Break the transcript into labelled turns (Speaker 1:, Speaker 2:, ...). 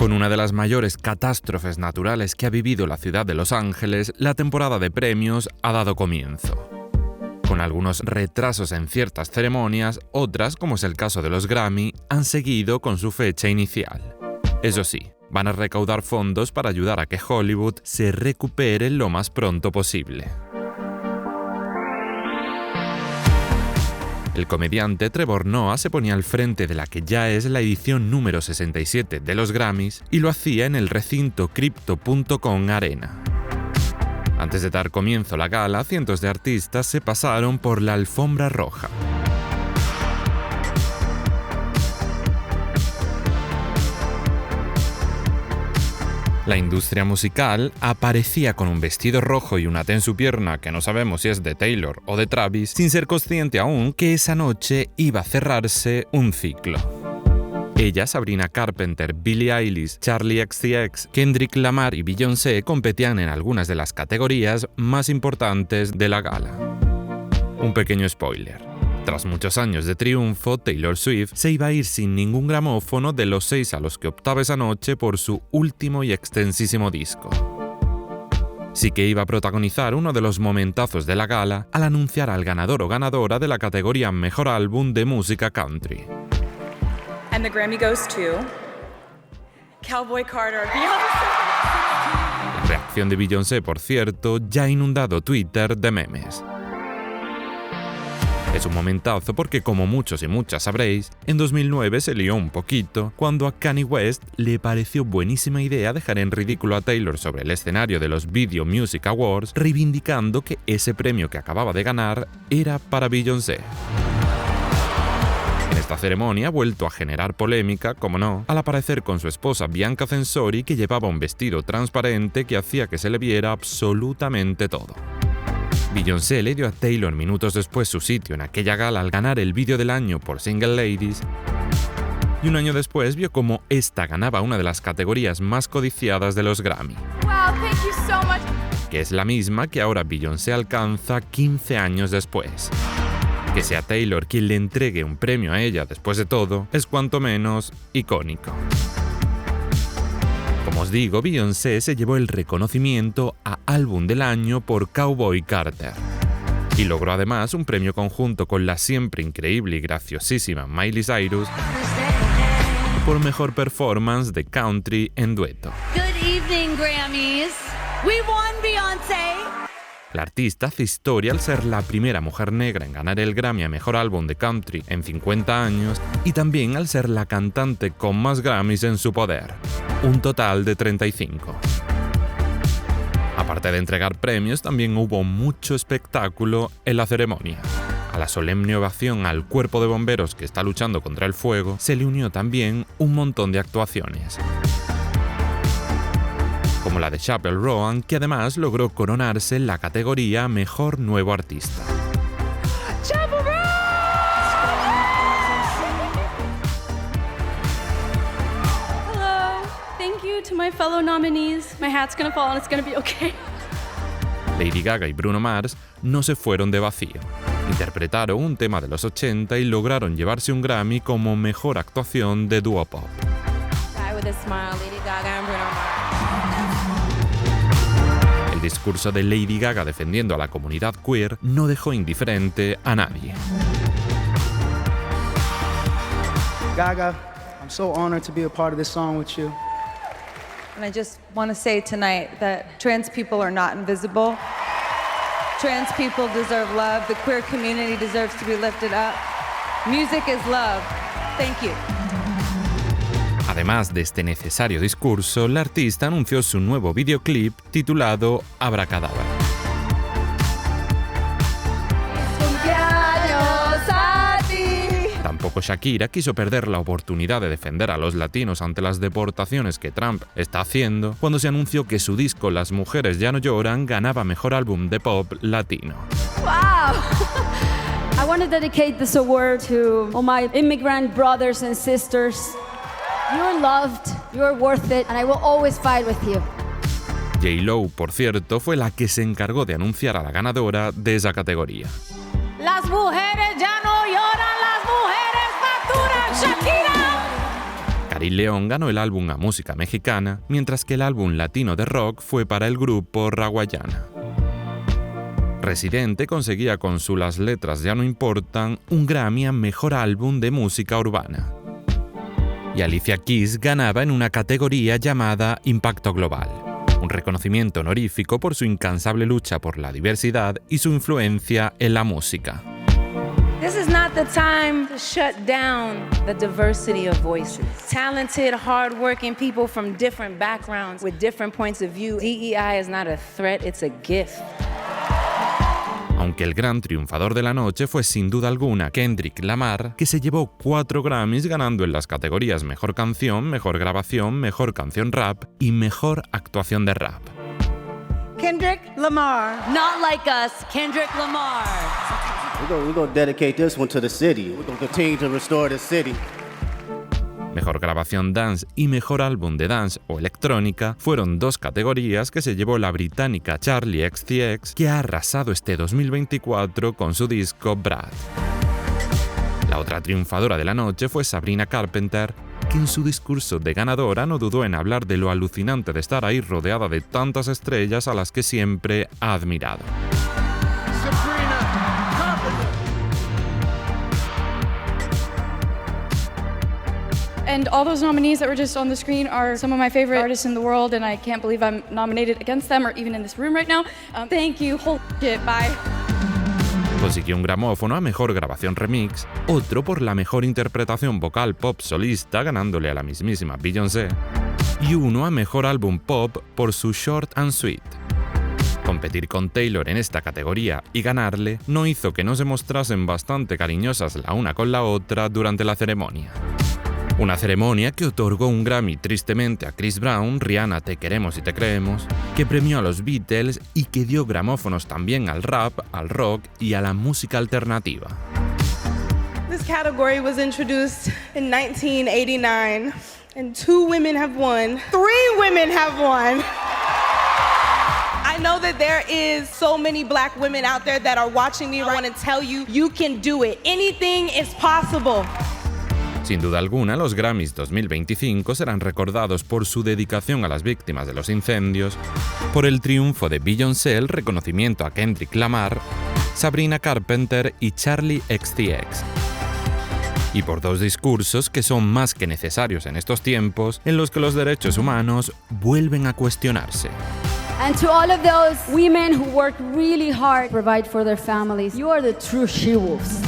Speaker 1: Con una de las mayores catástrofes naturales que ha vivido la ciudad de Los Ángeles, la temporada de premios ha dado comienzo. Con algunos retrasos en ciertas ceremonias, otras, como es el caso de los Grammy, han seguido con su fecha inicial. Eso sí, van a recaudar fondos para ayudar a que Hollywood se recupere lo más pronto posible. El comediante Trevor Noah se ponía al frente de la que ya es la edición número 67 de los Grammys y lo hacía en el recinto Crypto.com Arena. Antes de dar comienzo a la gala, cientos de artistas se pasaron por la alfombra roja. La industria musical aparecía con un vestido rojo y una T en su pierna que no sabemos si es de Taylor o de Travis, sin ser consciente aún que esa noche iba a cerrarse un ciclo. Ella, Sabrina Carpenter, Billie Eilish, Charli XCX, Kendrick Lamar y Beyoncé competían en algunas de las categorías más importantes de la gala. Un pequeño spoiler. Tras muchos años de triunfo, Taylor Swift se iba a ir sin ningún gramófono de los 6 a los que optaba esa noche por su último y extensísimo disco. Sí que iba a protagonizar uno de los momentazos de la gala al anunciar al ganador o ganadora de la categoría Mejor Álbum de Música Country.
Speaker 2: And the Grammy goes to Cowboy Carter, Beyoncé.
Speaker 1: La reacción de Beyoncé, por cierto, ya ha inundado Twitter de memes. Es un momentazo porque, como muchos y muchas sabréis, en 2009 se lió un poquito cuando a Kanye West le pareció buenísima idea dejar en ridículo a Taylor sobre el escenario de los Video Music Awards, reivindicando que ese premio que acababa de ganar era para Beyoncé. En esta ceremonia ha vuelto a generar polémica, como no, al aparecer con su esposa Bianca Censori, que llevaba un vestido transparente que hacía que se le viera absolutamente todo. Beyoncé le dio a Taylor minutos después su sitio en aquella gala al ganar el vídeo del año por Single Ladies, y un año después vio cómo esta ganaba una de las categorías más codiciadas de los Grammy.
Speaker 2: Wow, thank you so much.
Speaker 1: Que es la misma que ahora Beyoncé alcanza 15 años después. Que sea Taylor quien le entregue un premio a ella después de todo es cuanto menos icónico. Como os digo, Beyoncé se llevó el reconocimiento a Álbum del Año por Cowboy Carter. Y logró además un premio conjunto con la siempre increíble y graciosísima Miley Cyrus por Mejor Performance de Country en dueto.
Speaker 3: Good evening, Grammys. We won, Beyoncé.
Speaker 1: La artista hace historia al ser la primera mujer negra en ganar el Grammy a Mejor Álbum de Country en 50 años y también al ser la cantante con más Grammys en su poder, un total de 35. Aparte de entregar premios, también hubo mucho espectáculo en la ceremonia. A la solemne ovación al cuerpo de bomberos que está luchando contra el fuego se le unió también un montón de actuaciones, como la de Chappell Roan, que además logró coronarse en la categoría Mejor Nuevo Artista.
Speaker 2: Chappell Roan!
Speaker 4: Hello. Thank you to my fellow nominees. My hat's gonna fall and it's gonna be okay.
Speaker 1: Lady Gaga y Bruno Mars no se fueron de vacío. Interpretaron un tema de los 80 y lograron llevarse un Grammy como Mejor Actuación de Dúo Pop.
Speaker 2: Guy with a smile, Lady Gaga and Bruno Mars.
Speaker 1: El discurso de Lady Gaga defendiendo a la comunidad queer no dejó indiferente a nadie.
Speaker 5: Gaga, I'm so honored to be a part of this song with you.
Speaker 6: And I just want to say tonight that trans people are not invisible. Trans people deserve love. The queer community deserves to be lifted up. Music is love. Thank you.
Speaker 1: Además de este necesario discurso, la artista anunció su nuevo videoclip titulado Abracadabra. Tampoco Shakira quiso perder la oportunidad de defender a los latinos ante las deportaciones que Trump está haciendo cuando se anunció que su disco Las Mujeres Ya No Lloran ganaba Mejor Álbum de Pop Latino.
Speaker 4: Wow! I want to dedicate this award to all my immigrant brothers and sisters. You're loved, you're worth it, and I will always fight with you.
Speaker 1: J.Lo, por cierto, fue la que se encargó de anunciar a la ganadora de esa categoría.
Speaker 2: Las mujeres ya no lloran, las mujeres facturan, Shakira.
Speaker 1: Katy León ganó el álbum a música mexicana, mientras que el álbum latino de rock fue para el grupo Rawayana. Residente conseguía con su Las letras ya no importan un Grammy a Mejor Álbum de Música Urbana. Y Alicia Keys ganaba en una categoría llamada Impacto Global, un reconocimiento honorífico por su incansable lucha por la diversidad y su influencia en la música.
Speaker 7: This is not the time to shut down the diversity of voices. Talented, hardworking people from different backgrounds with different points of view. DEI is not a threat, it's a gift.
Speaker 1: Aunque el gran triunfador de la noche fue sin duda alguna Kendrick Lamar, que se llevó 4 Grammys ganando en las categorías Mejor Canción, Mejor Grabación, Mejor Canción Rap y Mejor Actuación de Rap.
Speaker 6: Kendrick Lamar.
Speaker 3: Not like us, Kendrick Lamar.
Speaker 8: We're gonna dedicate this one to the city. We're gonna continue to restore the city.
Speaker 1: Mejor Grabación Dance y Mejor Álbum de Dance o Electrónica fueron 2 categorías que se llevó la británica Charli XCX, que ha arrasado este 2024 con su disco Brad. La otra triunfadora de la noche fue Sabrina Carpenter, que en su discurso de ganadora no dudó en hablar de lo alucinante de estar ahí rodeada de tantas estrellas a las que siempre ha admirado.
Speaker 2: And all those nominees that were just on the screen are some of my favorite artists in the world, and I can't believe I'm nominated against them or even in this room right now. Thank you. Holy shit, bye.
Speaker 1: Consiguió un gramófono a Mejor Grabación Remix, otro por la Mejor Interpretación Vocal Pop Solista ganándole a la mismísima Beyoncé, y uno a Mejor Álbum Pop por su Short and Sweet. Competir con Taylor en esta categoría y ganarle no hizo que no se mostrasen bastante cariñosas la una con la otra durante la ceremonia. Una ceremonia que otorgó un Grammy tristemente a Chris Brown, Rihanna Te Queremos y Te Creemos, que premió a los Beatles y que dio gramófonos también al rap, al rock y a la música alternativa.
Speaker 9: This category was introduced in 1989, and 2 women have won. 3 women have won. I know that there is so many black women out there that are watching me. I want to tell you, you can do it. Anything is possible.
Speaker 1: Sin duda alguna, los Grammys 2025 serán recordados por su dedicación a las víctimas de los incendios, por el triunfo de Beyoncé, el reconocimiento a Kendrick Lamar, Sabrina Carpenter y Charli XCX. Y por 2 discursos que son más que necesarios en estos tiempos en los que los derechos humanos vuelven a cuestionarse.
Speaker 4: And to all of those women who work really hard to provide for their families, you are the true she-wolves.